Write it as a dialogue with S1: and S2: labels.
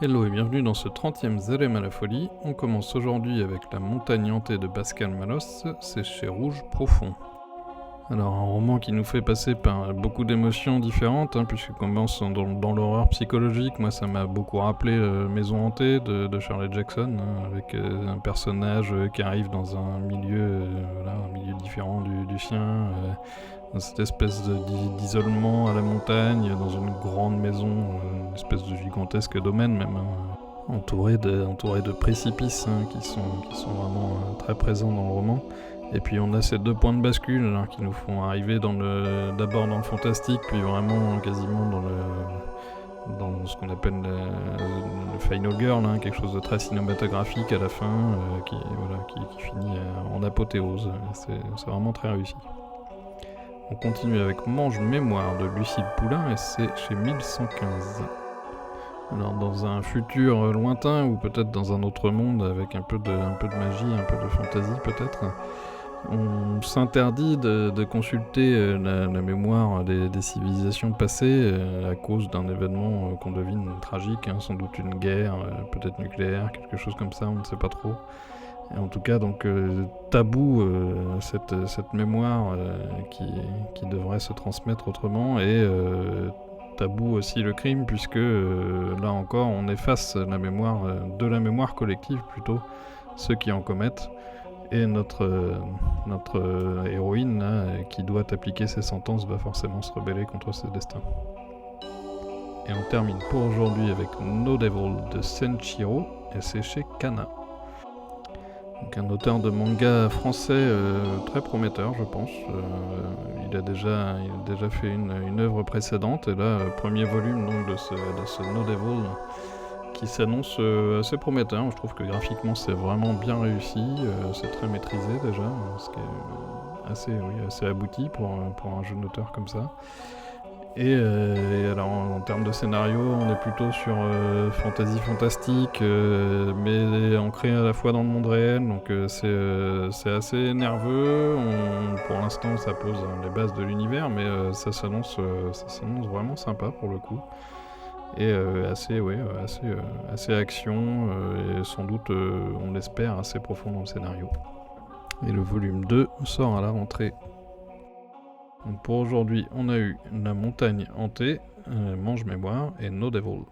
S1: Hello et bienvenue dans ce 30e Zélem à la folie. On commence aujourd'hui avec La montagne hantée de Pascal Malos, c'est chez Rouge Profond. Alors un roman qui nous fait passer par beaucoup d'émotions différentes, puisqu'il commence dans l'horreur psychologique. Moi ça m'a beaucoup rappelé Maison hantée de Shirley Jackson, avec un personnage qui arrive dans un milieu différent du sien, dans cette espèce d'isolement à la montagne, dans une grande maison, une espèce de gigantesque domaine même, entouré de précipices qui sont vraiment très présents dans le roman. Et puis on a ces deux points de bascule qui nous font arriver d'abord dans le fantastique, puis vraiment quasiment dans ce qu'on appelle le Final Girl, quelque chose de très cinématographique à la fin, qui finit en apothéose. C'est vraiment très réussi. On continue avec Mange Mémoire de Lucille Poulain et c'est chez 1115. Alors dans un futur lointain ou peut-être dans un autre monde avec un peu de magie, un peu de fantaisie peut-être, on s'interdit de consulter la mémoire des civilisations passées à cause d'un événement qu'on devine tragique, sans doute une guerre, peut-être nucléaire, quelque chose comme ça, on ne sait pas trop. Et en tout cas, donc tabou cette mémoire qui devrait se transmettre autrement, et tabou aussi le crime, puisque là encore on efface la mémoire de la mémoire collective plutôt, ceux qui en commettent, et notre héroïne là, qui doit appliquer ses sentences va forcément se rebeller contre ses destins. Et on termine pour aujourd'hui avec No Devil de Senshiro et c'est chez Kana. Donc un auteur de manga français très prometteur, je pense. Il a déjà fait une œuvre précédente, et là, premier volume donc, de ce No Devil qui s'annonce assez prometteur. Je trouve que graphiquement c'est vraiment bien réussi, c'est très maîtrisé déjà, ce qui est assez abouti pour un jeune auteur comme ça. Et alors en termes de scénario, on est plutôt sur fantasy fantastique, mais ancré à la fois dans le monde réel, donc c'est assez nerveux. Pour l'instant ça pose les bases de l'univers, mais ça s'annonce vraiment sympa pour le coup. Et assez action, et sans doute, on l'espère, assez profond dans le scénario. Et le volume 2 sort à la rentrée. Donc pour aujourd'hui, on a eu La montagne hantée, Mange Mémoire et No Devil.